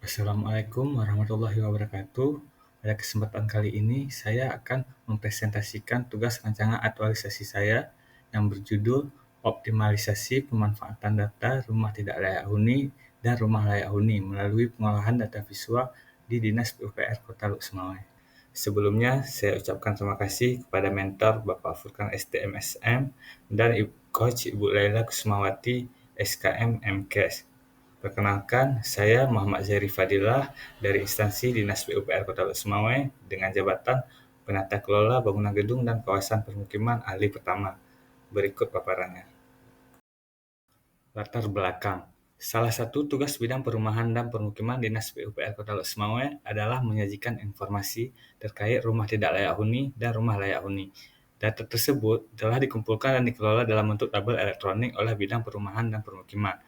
Assalamualaikum warahmatullahi wabarakatuh. Pada kesempatan kali ini, saya akan mempresentasikan tugas rancangan aktualisasi saya yang berjudul Optimalisasi Pemanfaatan Data Rumah Tidak Layak Huni dan Rumah Layak Huni melalui pengolahan data visual di Dinas PUPR Kota Luk Sumawai. Sebelumnya, saya ucapkan terima kasih kepada mentor Bapak Furkan STMSM dan Coach Ibu Laila Kusmawati SKM MKes. Perkenalkan, saya Muhammad Zairi Fadilah dari instansi Dinas PUPR Kota Luk Sumawai dengan jabatan Penata Kelola Bangunan Gedung dan Kawasan Permukiman Ahli Pertama. Berikut paparannya. Latar belakang. Salah satu tugas bidang perumahan dan permukiman Dinas PUPR Kota Luk Sumawai adalah menyajikan informasi terkait rumah tidak layak huni dan rumah layak huni. Data tersebut telah dikumpulkan dan dikelola dalam bentuk tabel elektronik oleh bidang perumahan dan permukiman.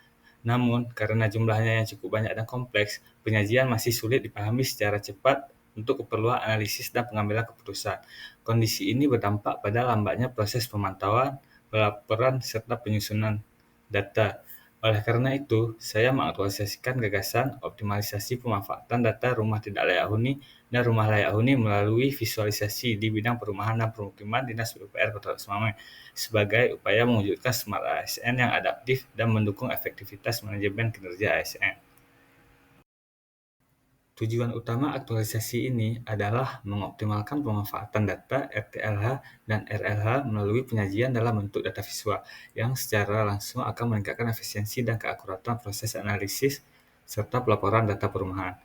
Namun, karena jumlahnya yang cukup banyak dan kompleks, penyajian masih sulit dipahami secara cepat untuk keperluan analisis dan pengambilan keputusan. Kondisi ini berdampak pada lambatnya proses pemantauan, pelaporan, serta penyusunan data. Oleh karena itu, saya mengaktualisasikan gagasan optimalisasi pemanfaatan data rumah tidak layak huni dan rumah layak huni melalui visualisasi di bidang perumahan dan permukiman Dinas PUPR Kota Sumawai sebagai upaya mewujudkan Smart ASN yang adaptif dan mendukung efektivitas manajemen kinerja ASN. Tujuan utama aktualisasi ini adalah mengoptimalkan pemanfaatan data RTLH dan RLH melalui penyajian dalam bentuk data visual yang secara langsung akan meningkatkan efisiensi dan keakuratan proses analisis serta pelaporan data perumahan.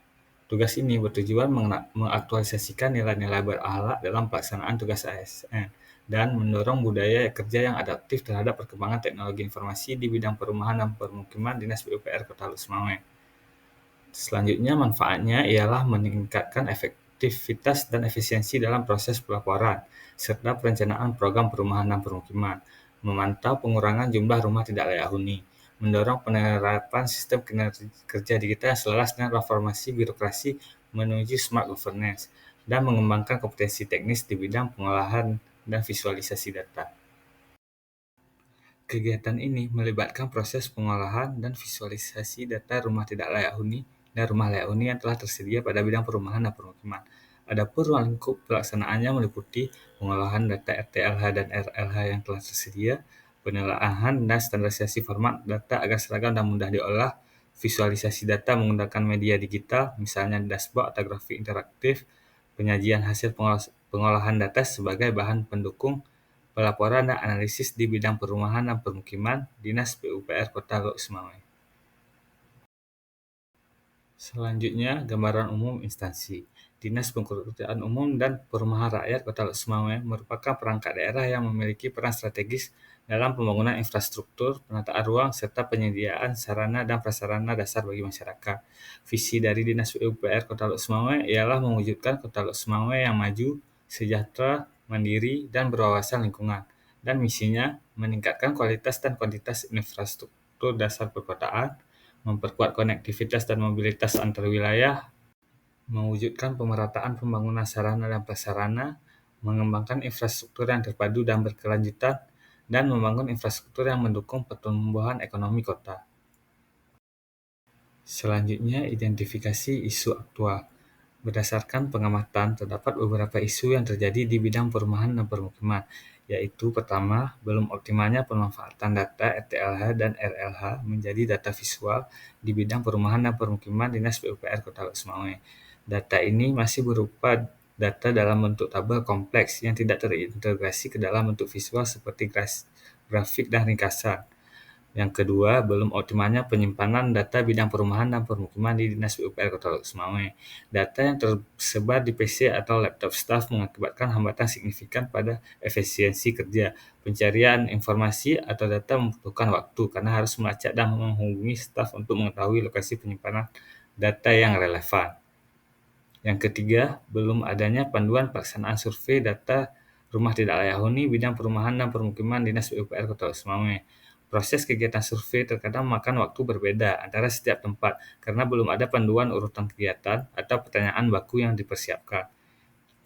Tugas ini bertujuan mengaktualisasikan nilai-nilai berakhlak dalam pelaksanaan tugas ASN dan mendorong budaya kerja yang adaptif terhadap perkembangan teknologi informasi di bidang perumahan dan permukiman Dinas PUPR Kota Luk Sumawai. Selanjutnya, manfaatnya ialah meningkatkan efektivitas dan efisiensi dalam proses pelaporan, serta perencanaan program perumahan dan permukiman, memantau pengurangan jumlah rumah tidak layak huni, mendorong penerapan sistem kerja digital yang selaras dengan reformasi birokrasi menuju smart governance, dan mengembangkan kompetensi teknis di bidang pengolahan dan visualisasi data. Kegiatan ini melibatkan proses pengolahan dan visualisasi data rumah tidak layak huni dan rumah layak huni yang telah tersedia pada bidang perumahan dan permukiman. Adapun ruang lingkup pelaksanaannya meliputi pengolahan data RTLH dan RLH yang telah tersedia, penelaahan dan standarisasi format data agar seragam dan mudah diolah, visualisasi data menggunakan media digital, misalnya dashboard atau grafik interaktif, penyajian hasil pengolahan data sebagai bahan pendukung pelaporan dan analisis di bidang perumahan dan permukiman Dinas PUPR Kota Luk Sumawai. Selanjutnya, gambaran umum instansi. Dinas Pekerjaan Umum dan Perumahan Rakyat Kota Luk Sumawai merupakan perangkat daerah yang memiliki peran strategis dalam pembangunan infrastruktur, penataan ruang, serta penyediaan sarana dan prasarana dasar bagi masyarakat. Visi dari Dinas PUPR Kota Luk Sumawai ialah mewujudkan Kota Luk Sumawai yang maju, sejahtera, mandiri, dan berwawasan lingkungan. Dan misinya meningkatkan kualitas dan kuantitas infrastruktur dasar perkotaan, memperkuat konektivitas dan mobilitas antar wilayah, mewujudkan pemerataan pembangunan sarana dan prasarana, mengembangkan infrastruktur yang terpadu dan berkelanjutan, dan membangun infrastruktur yang mendukung pertumbuhan ekonomi kota. Selanjutnya, identifikasi isu aktual. Berdasarkan pengamatan, terdapat beberapa isu yang terjadi di bidang perumahan dan permukiman, yaitu pertama, belum optimalnya pemanfaatan data RTLH dan RLH menjadi data visual di bidang perumahan dan permukiman Dinas PUPR Kota Luk Sumawai. Data ini masih berupa data dalam bentuk tabel kompleks yang tidak terintegrasi ke dalam bentuk visual seperti grafik dan ringkasan. Yang kedua, belum optimalnya penyimpanan data bidang perumahan dan permukiman di Dinas PUPR Kota Luk Sumawai. Data yang tersebar di PC atau laptop staf mengakibatkan hambatan signifikan pada efisiensi kerja. Pencarian informasi atau data membutuhkan waktu karena harus melacak dan menghubungi staf untuk mengetahui lokasi penyimpanan data yang relevan. Yang ketiga, belum adanya panduan pelaksanaan survei data rumah tidak layak huni bidang perumahan dan permukiman Dinas PUPR Kota Luk Sumawai. Proses kegiatan survei terkadang memakan waktu berbeda antara setiap tempat karena belum ada panduan urutan kegiatan atau pertanyaan baku yang dipersiapkan.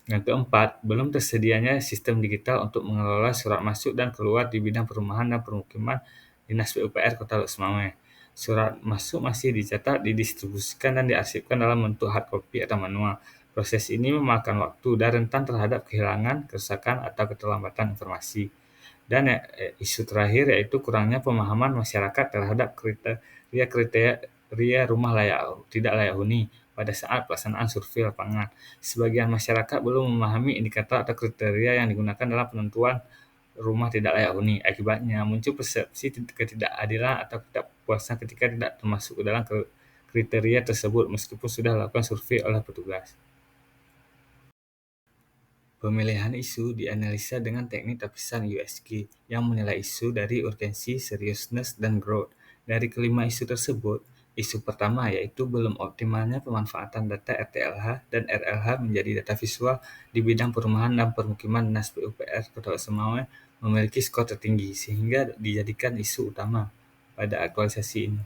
Yang keempat, belum tersedianya sistem digital untuk mengelola surat masuk dan keluar di bidang perumahan dan permukiman Dinas PUPR Kota Luk Sumawai. Surat masuk masih dicetak, didistribusikan, dan diarsipkan dalam bentuk hard copy atau manual. Proses ini memakan waktu dan rentan terhadap kehilangan, kerusakan, atau keterlambatan informasi. Dan isu terakhir yaitu kurangnya pemahaman masyarakat terhadap kriteria rumah tidak layak huni pada saat pelaksanaan survei lapangan. Sebagian masyarakat belum memahami indikator atau kriteria yang digunakan dalam penentuan rumah tidak layak huni. Akibatnya muncul persepsi ketidakadilan atau ketidakpuasan ketika tidak termasuk ke dalam kriteria tersebut meskipun sudah dilakukan survei oleh petugas. Pemilihan isu dianalisa dengan teknik lapisan USG yang menilai isu dari urgensi, seriousness, dan growth. Dari kelima isu tersebut, isu pertama yaitu belum optimalnya pemanfaatan data RTLH dan RLH menjadi data visual di bidang perumahan dan permukiman Dinas PUPR Kota Semawe memiliki skor tertinggi sehingga dijadikan isu utama pada aktualisasi ini.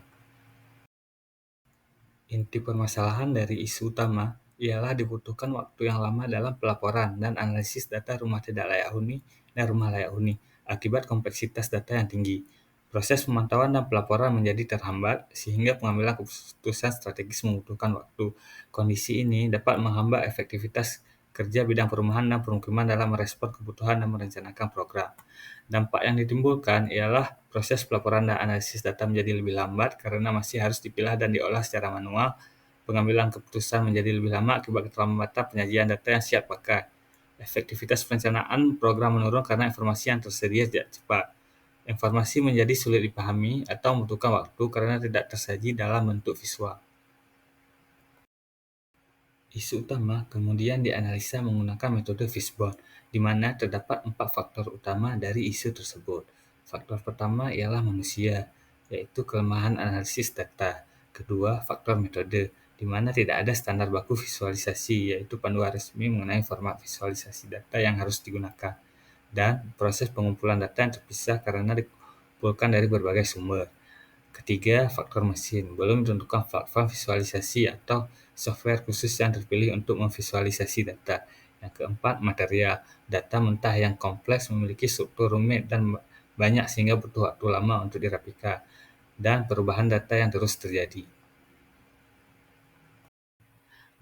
Inti permasalahan dari isu utama ialah dibutuhkan waktu yang lama dalam pelaporan dan analisis data rumah tidak layak huni dan rumah layak huni akibat kompleksitas data yang tinggi. Proses pemantauan dan pelaporan menjadi terhambat sehingga pengambilan keputusan strategis membutuhkan waktu. Kondisi ini dapat menghambat efektivitas kerja bidang perumahan dan permukiman dalam merespon kebutuhan dan merencanakan program. Dampak yang ditimbulkan ialah proses pelaporan dan analisis data menjadi lebih lambat karena masih harus dipilah dan diolah secara manual. Pengambilan keputusan menjadi lebih lama akibat keterlambatan penyajian data yang siap pakai. Efektivitas perencanaan program menurun karena informasi yang tersedia tidak cepat. Informasi menjadi sulit dipahami atau membutuhkan waktu karena tidak tersaji dalam bentuk visual. Isu utama kemudian dianalisa menggunakan metode Fishbone, di mana terdapat 4 faktor utama dari isu tersebut. Faktor pertama ialah manusia, yaitu kelemahan analisis data. Kedua, faktor metode, di mana tidak ada standar baku visualisasi, yaitu panduan resmi mengenai format visualisasi data yang harus digunakan. Dan proses pengumpulan data yang terpisah karena dikumpulkan dari berbagai sumber. Ketiga, faktor mesin. Belum ditentukan platform visualisasi atau software khusus yang terpilih untuk memvisualisasi data. Yang keempat, material. Data mentah yang kompleks memiliki struktur rumit dan banyak sehingga butuh waktu lama untuk dirapikan. Dan perubahan data yang terus terjadi.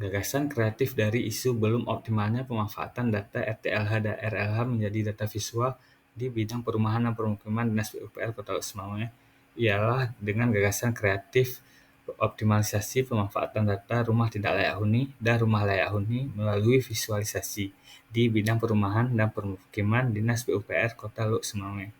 Gagasan kreatif dari isu belum optimalnya pemanfaatan data RTLH dan RLH menjadi data visual di bidang perumahan dan permukiman Dinas PUPR Kota Semawe ialah dengan gagasan kreatif optimalisasi pemanfaatan data rumah tidak layak huni dan rumah layak huni melalui visualisasi di bidang perumahan dan permukiman Dinas PUPR Kota Semawe.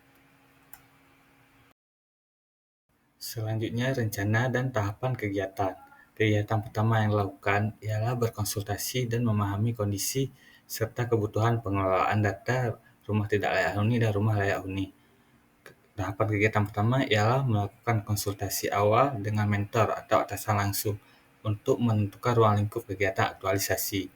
Selanjutnya, rencana dan tahapan kegiatan. Kegiatan pertama yang dilakukan ialah berkonsultasi dan memahami kondisi serta kebutuhan pengelolaan data rumah tidak layak huni dan rumah layak huni. Tahapan kegiatan pertama ialah melakukan konsultasi awal dengan mentor atau atasan langsung untuk menentukan ruang lingkup kegiatan aktualisasi.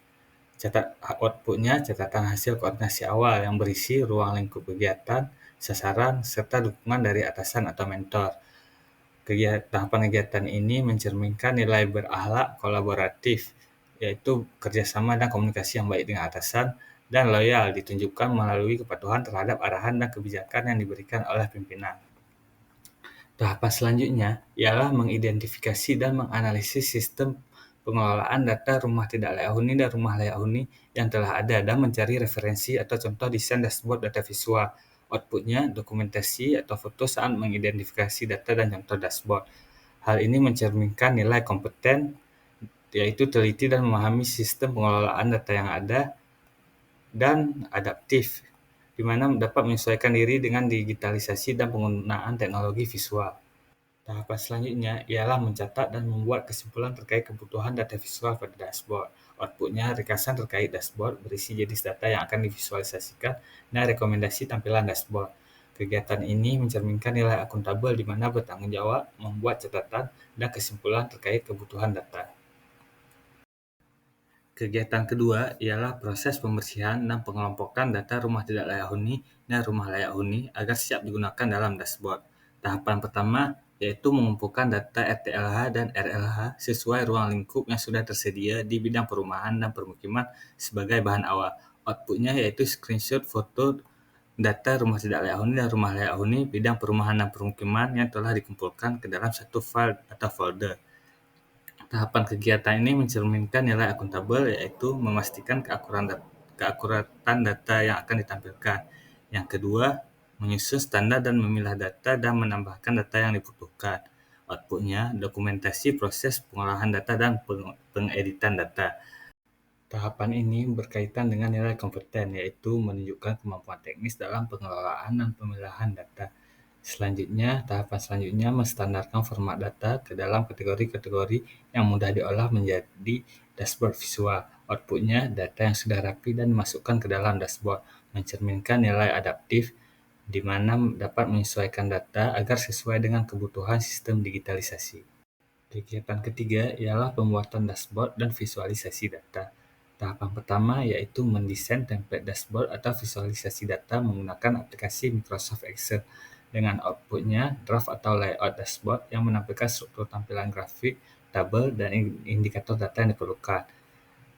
Outputnya catatan hasil koordinasi awal yang berisi ruang lingkup kegiatan, sasaran, serta dukungan dari atasan atau mentor. Tahapan kegiatan ini mencerminkan nilai berakhlak kolaboratif, yaitu kerjasama dan komunikasi yang baik dengan atasan, dan loyal ditunjukkan melalui kepatuhan terhadap arahan dan kebijakan yang diberikan oleh pimpinan. Tahapan selanjutnya ialah mengidentifikasi dan menganalisis sistem pengelolaan data rumah tidak layak huni dan rumah layak huni yang telah ada dan mencari referensi atau contoh desain dashboard data visual. Outputnya dokumentasi atau foto saat mengidentifikasi data dan contoh dashboard. Hal ini mencerminkan nilai kompeten, yaitu teliti dan memahami sistem pengelolaan data yang ada, dan adaptif, di mana dapat menyesuaikan diri dengan digitalisasi dan penggunaan teknologi visual. Tahapan selanjutnya ialah mencatat dan membuat kesimpulan terkait kebutuhan data visual pada dashboard. Outputnya ringkasan terkait dashboard berisi jenis data yang akan divisualisasikan dan rekomendasi tampilan dashboard. Kegiatan ini mencerminkan nilai akuntabel di mana bertanggung jawab membuat catatan dan kesimpulan terkait kebutuhan data. Kegiatan kedua ialah proses pembersihan dan pengelompokan data rumah tidak layak huni dan rumah layak huni agar siap digunakan dalam dashboard. Tahapan pertama yaitu mengumpulkan data RTLH dan RLH sesuai ruang lingkup yang sudah tersedia di bidang perumahan dan permukiman sebagai bahan awal. Outputnya yaitu screenshot foto data rumah tidak layak huni dan rumah layak huni bidang perumahan dan permukiman yang telah dikumpulkan ke dalam satu file atau folder. Tahapan kegiatan ini mencerminkan nilai akuntabel, yaitu memastikan keakuratan data yang akan ditampilkan. Yang kedua, menyusun standar dan memilah data dan menambahkan data yang dibutuhkan. Outputnya, dokumentasi proses pengolahan data dan pengeditan data. Tahapan ini berkaitan dengan nilai kompeten, yaitu menunjukkan kemampuan teknis dalam pengelolaan dan pemilahan data. Tahapan selanjutnya menstandarkan format data ke dalam kategori-kategori yang mudah diolah menjadi dashboard visual. Outputnya, data yang sudah rapi dan dimasukkan ke dalam dashboard, mencerminkan nilai adaptif, di mana dapat menyesuaikan data agar sesuai dengan kebutuhan sistem digitalisasi. Kegiatan ketiga ialah pembuatan dashboard dan visualisasi data. Tahapan pertama yaitu mendesain template dashboard atau visualisasi data menggunakan aplikasi Microsoft Excel dengan outputnya draft atau layout dashboard yang menampilkan struktur tampilan grafik, tabel, dan indikator data yang diperlukan.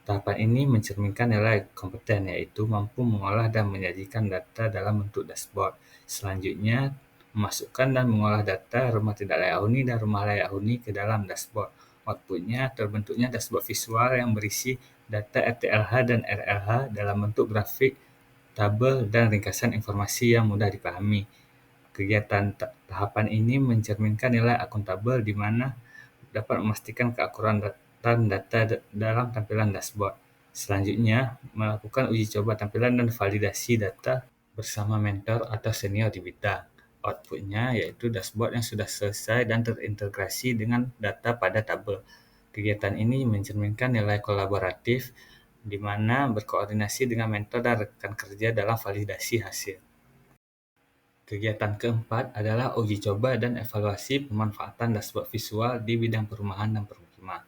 Tahapan ini mencerminkan nilai kompeten, yaitu mampu mengolah dan menyajikan data dalam bentuk dashboard. Selanjutnya, memasukkan dan mengolah data rumah tidak layak huni dan rumah layak huni ke dalam dashboard. Outputnya terbentuknya dashboard visual yang berisi data RTLH dan RLH dalam bentuk grafik, tabel, dan ringkasan informasi yang mudah dipahami. Kegiatan tahapan ini mencerminkan nilai akuntabel, di mana dapat memastikan keakuratan data dalam tampilan dashboard. Selanjutnya, melakukan uji coba tampilan dan validasi data bersama mentor atau senior di bidang. Outputnya yaitu dashboard yang sudah selesai dan terintegrasi dengan data pada tabel. Kegiatan ini mencerminkan nilai kolaboratif, di mana berkoordinasi dengan mentor dan rekan kerja dalam validasi hasil. Kegiatan keempat adalah uji coba dan evaluasi pemanfaatan dashboard visual di bidang perumahan dan permukiman.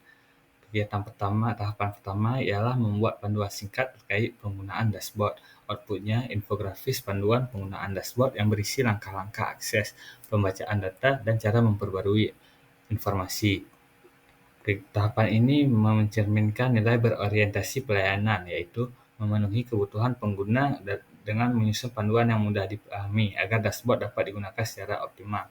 Tahapan pertama ialah membuat panduan singkat terkait penggunaan dashboard. Outputnya infografis panduan penggunaan dashboard yang berisi langkah-langkah akses, pembacaan data, dan cara memperbarui informasi. Tahapan ini mencerminkan nilai berorientasi pelayanan, yaitu memenuhi kebutuhan pengguna dengan menyusun panduan yang mudah dipahami agar dashboard dapat digunakan secara optimal.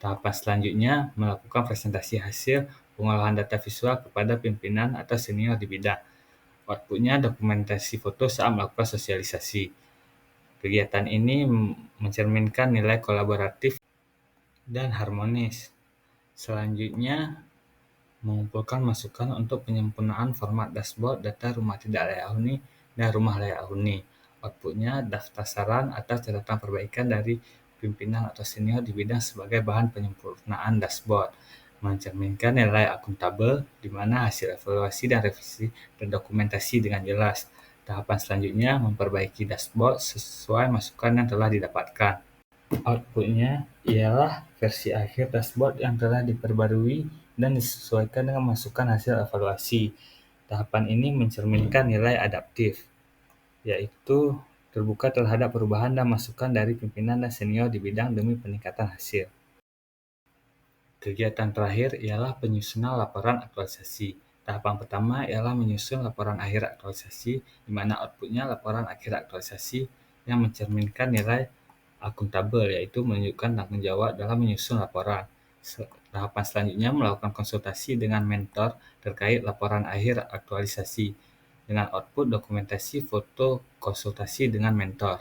Tahapan selanjutnya melakukan presentasi hasil pengolahan data visual kepada pimpinan atau senior di bidang. Outputnya dokumentasi foto saat melakukan sosialisasi. Kegiatan ini mencerminkan nilai kolaboratif dan harmonis. Selanjutnya, mengumpulkan masukan untuk penyempurnaan format dashboard data rumah tidak layak huni dan rumah layak huni. Outputnya daftar saran atau catatan perbaikan dari pimpinan atau senior di bidang sebagai bahan penyempurnaan dashboard, mencerminkan nilai akuntabel, di mana hasil evaluasi dan revisi terdokumentasi dengan jelas. Tahapan selanjutnya memperbaiki dashboard sesuai masukan yang telah didapatkan. Outputnya ialah versi akhir dashboard yang telah diperbarui dan disesuaikan dengan masukan hasil evaluasi. Tahapan ini mencerminkan nilai adaptif, yaitu terbuka terhadap perubahan dan masukan dari pimpinan dan senior di bidang demi peningkatan hasil. Kegiatan terakhir ialah penyusunan laporan aktualisasi. Tahapan pertama ialah menyusun laporan akhir aktualisasi, di mana outputnya laporan akhir aktualisasi yang mencerminkan nilai akuntabel, yaitu menunjukkan tanggung jawab dalam menyusun laporan. Tahapan selanjutnya melakukan konsultasi dengan mentor terkait laporan akhir aktualisasi, dengan output dokumentasi foto konsultasi dengan mentor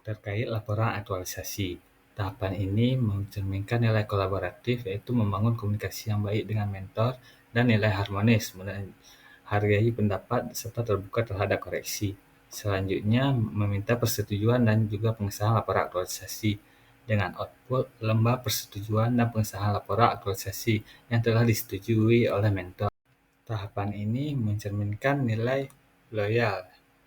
terkait laporan aktualisasi. Tahapan ini mencerminkan nilai kolaboratif, yaitu membangun komunikasi yang baik dengan mentor dan nilai harmonis, menghargai pendapat serta terbuka terhadap koreksi. Selanjutnya, meminta persetujuan dan juga pengesahan laporan aktualisasi, dengan output lembah persetujuan dan pengesahan laporan aktualisasi yang telah disetujui oleh mentor. Tahapan ini mencerminkan nilai loyal,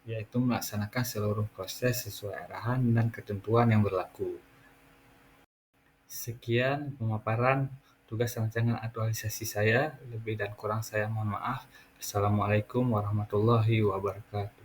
yaitu melaksanakan seluruh proses sesuai arahan dan ketentuan yang berlaku. Sekian pemaparan tugas rancangan aktualisasi saya. Lebih dan kurang saya mohon maaf. Assalamualaikum warahmatullahi wabarakatuh.